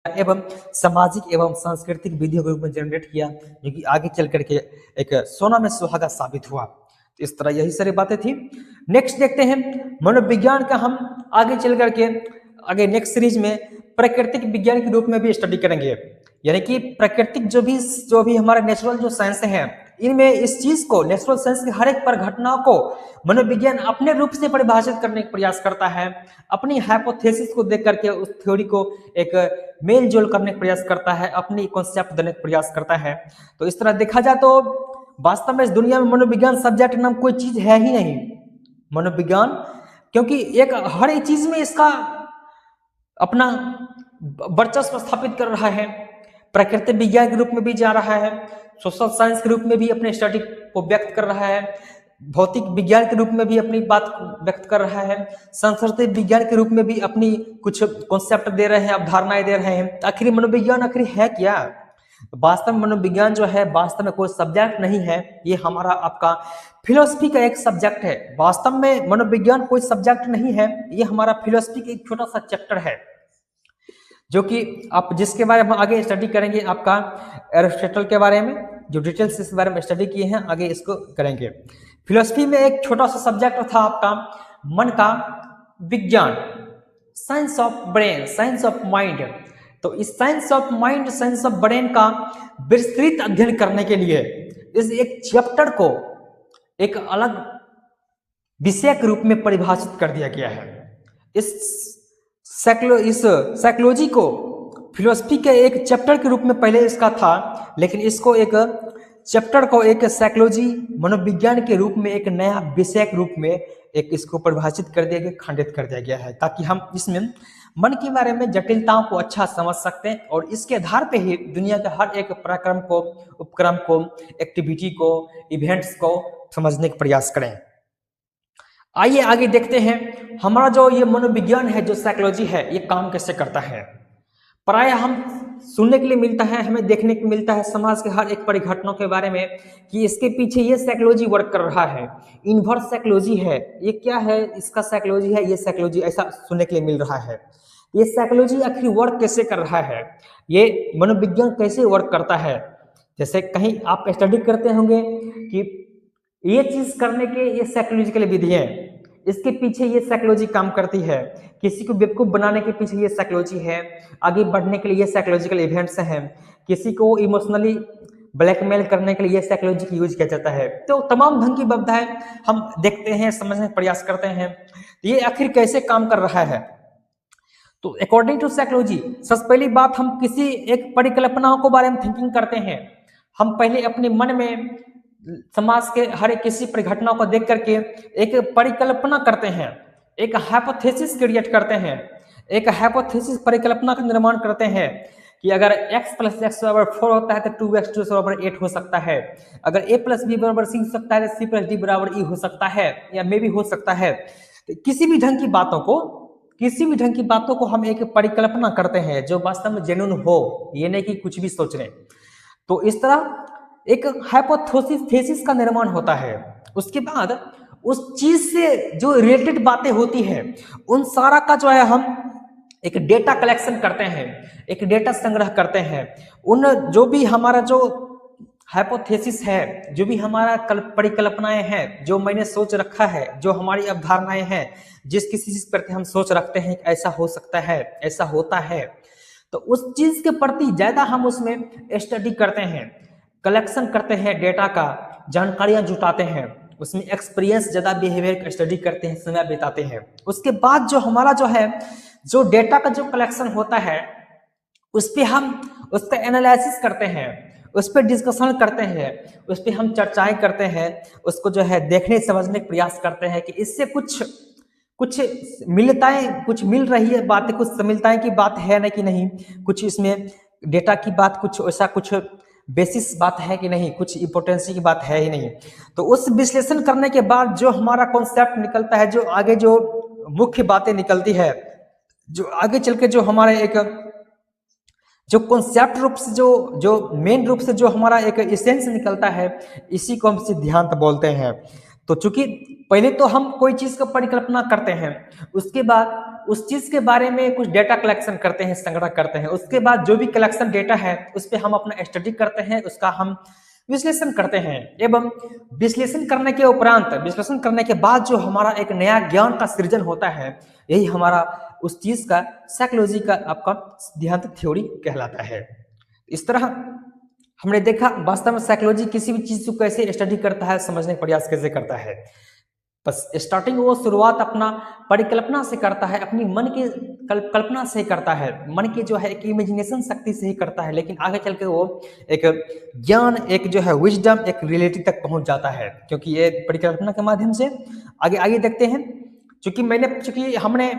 एवं सामाजिक एवं सांस्कृतिक विधियों के रूप में जनरेट किया, जो कि आगे चल करके एक सोना में सुहागा साबित हुआ। तो इस तरह यही सारी बातें थी। नेक्स्ट देखते हैं मनोविज्ञान का हम आगे चल करके आगे नेक्स्ट सीरीज में प्राकृतिक विज्ञान के रूप में भी स्टडी करेंगे। यानी कि प्राकृतिक जो भी हमारे नेचुरल जो साइंस हैं, इनमें इस चीज को, नेचुरल साइंस की हर एक पर घटनाओं को मनोविज्ञान अपने रूप से परिभाषित करने का प्रयास करता है, अपनी हाइपोथेसिस को देख करके उस थ्योरी को एक मेल जोल करने का प्रयास करता है, अपनी कॉन्सेप्ट देने का प्रयास करता है। तो इस तरह देखा जाए तो वास्तव में इस दुनिया में मनोविज्ञान सब्जेक्ट नाम कोई चीज है ही नहीं। मनोविज्ञान, क्योंकि एक हर एक चीज में इसका अपना वर्चस्व स्थापित कर रहा है, प्राकृतिक विज्ञान के रूप में भी जा रहा है, सोशल साइंस के रूप में भी अपने स्टडी को व्यक्त कर रहा है, भौतिक विज्ञान के रूप में भी अपनी बात को व्यक्त कर रहा है, सांस्कृतिक विज्ञान के रूप में भी अपनी कुछ कॉन्सेप्ट दे रहे हैं, अवधारणाएं दे रहे हैं। आखिर मनोविज्ञान आखिर है क्या? वास्तव में मनोविज्ञान जो है वास्तव में कोई सब्जेक्ट नहीं है, ये हमारा आपका फिलोसफी का एक सब्जेक्ट है। वास्तव में मनोविज्ञान कोई सब्जेक्ट नहीं है, ये हमारा फिलोसफी का एक छोटा सा चैप्टर है, जो कि आप जिसके बारे में आगे स्टडी करेंगे, आपका एरिस्टोटल के बारे में जो डिटेल्स इस बारे में स्टडी किए हैं, आगे इसको करेंगे। फिलोसफी में एक छोटा सा सब्जेक्ट था आपका मन का विज्ञान, science of brain, science of mind. तो इस science of mind, science of brain का विस्तृत अध्ययन करने के लिए इस एक चैप्टर को एक अलग विषय के रूप में परिभाषित कर दिया गया है। इस साइकोलॉजी को फिलोसफी के एक चैप्टर के रूप में पहले इसका था, लेकिन इसको एक चैप्टर को एक साइकोलॉजी मनोविज्ञान के रूप में एक नया विषय के रूप में एक इसको परिभाषित कर दिया गया, खंडित कर दिया गया है, ताकि हम इसमें मन के बारे में जटिलताओं को अच्छा समझ सकते हैं और इसके आधार पे ही दुनिया के हर एक पराक्रम को, उपक्रम को, एक्टिविटी को, इवेंट्स को समझने का प्रयास करें। आइए आगे देखते हैं हमारा जो ये मनोविज्ञान है, जो साइकोलॉजी है, ये काम कैसे करता है। प्राय हम सुनने के लिए मिलता है, हमें देखने को मिलता है समाज के हर एक परिघटनाओं के बारे में कि इसके पीछे ये साइकोलॉजी वर्क कर रहा है, इन्वर्स साइकोलॉजी है, ये क्या है, इसका साइकोलॉजी है, ये साइकोलॉजी, ऐसा सुनने के लिए मिल रहा है। ये साइकोलॉजी आखिर वर्क कैसे कर रहा है, ये मनोविज्ञान कैसे वर्क करता है। जैसे कहीं आप स्टडी करते होंगे कि ये चीज करने के ये साइकोलॉजिकल विधि है, इसके पीछे ये साइकोलॉजी काम करती है, किसी को बेवकूफ बनाने के पीछे ये साइकोलॉजी है, आगे बढ़ने के लिए ये साइकोलॉजिकल इवेंट्स हैं, किसी को इमोशनली ब्लैकमेल करने के लिए ये साइकोलॉजी की यूज किया जाता है। तो तमाम ढंग की बातें हम देखते हैं, समझने का प्रयास करते हैं, तो ये आखिर कैसे काम कर रहा है। तो अकॉर्डिंग टू साइकोलॉजी, सबसे पहली बात, हम किसी एक परिकल्पनाओं के बारे में थिंकिंग करते हैं। हम पहले अपने मन में समाज के हर एक किसी परिघटनाओं को देख करके एक परिकल्पना करते हैं, एक हाइपोथेसिस क्रिएट करते हैं, एक हाइपोथेसिस परिकल्पना का निर्माण करते हैं कि अगर x + x = 4 होता है तो 2x = 8 हो सकता है, अगर a + b = c हो सकता है तो c + d = e हो सकता है, या मे भी हो सकता है। तो किसी भी ढंग की बातों को हम एक परिकल्पना करते हैं जो वास्तव में जेन्युइन हो, ये नहीं कि कुछ भी सोच रहे। तो इस तरह एक हाइपोथेसिस का निर्माण होता है। उसके बाद उस चीज से जो रिलेटेड बातें होती हैं, उन सारा का जो है हम एक डेटा कलेक्शन करते हैं, एक डेटा संग्रह करते हैं। उन जो भी हमारा जो हाइपोथेसिस है, जो भी हमारा परिकल्पनाएं हैं, जो मैंने सोच रखा है, जो हमारी अवधारणाएं हैं, जिस किसी चीज पर हम सोच रखते हैं कि ऐसा हो सकता है, ऐसा होता है, तो उस चीज के प्रति ज्यादा हम उसमें स्टडी करते हैं, कलेक्शन करते हैं, डेटा का जानकारियां जुटाते हैं, उसमें एक्सपीरियंस ज्यादा, बिहेवियर का स्टडी करते हैं, समय बिताते हैं। उसके बाद जो हमारा जो है, जो डेटा का जो कलेक्शन होता है, उस पर हम उसका एनालिसिस करते हैं, उस पर डिस्कशन करते हैं, उस पर हम चर्चाएं करते हैं, उसको जो है देखने समझने का प्रयास करते हैं कि इससे कुछ मिलताएं, कुछ मिल रही है बातें, कुछ समिलताएं की बात है ना कि नहीं, कुछ इसमें डेटा की बात, कुछ ऐसा कुछ बेसिस बात है कि नहीं, कुछ इंपोर्टेंसी की बात है ही नहीं। तो उस विश्लेषण करने के बाद जो हमारा कॉन्सेप्ट निकलता है, जो आगे जो मुख्य बातें निकलती है, जो आगे चल के जो हमारे एक जो कॉन्सेप्ट रूप से जो मेन रूप से जो हमारा एक एसेंस निकलता है, इसी को हम सिद्धांत बोलते हैं। तो चूंकि पहले तो हम कोई चीज का परिकल्पना करते हैं, उसके बाद उस चीज के बारे में कुछ डेटा कलेक्शन करते हैं, संग्रह करते हैं। उसके बाद जो भी कलेक्शन डेटा है उस पर हम अपना स्टडी करते हैं, उसका हम विश्लेषण करते हैं एवं विश्लेषण करने के उपरांत, विश्लेषण करने के बाद जो हमारा एक नया ज्ञान का सृजन होता है, यही हमारा उस चीज का साइकोलॉजी का आपका सिद्धांत थ्योरी कहलाता है। इस तरह हमने देखा वास्तव में साइकोलॉजी किसी भी चीज को कैसे स्टडी करता है, समझने का प्रयास कैसे करता है। बस स्टार्टिंग वो शुरुआत अपना परिकल्पना से करता है, अपनी मन की कल्पना से करता है, मन की जो है एक इमेजिनेशन शक्ति से ही करता है, लेकिन आगे चल के वो एक ज्ञान, एक जो है विजडम, एक रियलिटी तक पहुंच जाता है, क्योंकि ये परिकल्पना के माध्यम से। आगे आगे देखते हैं, चूंकि हमने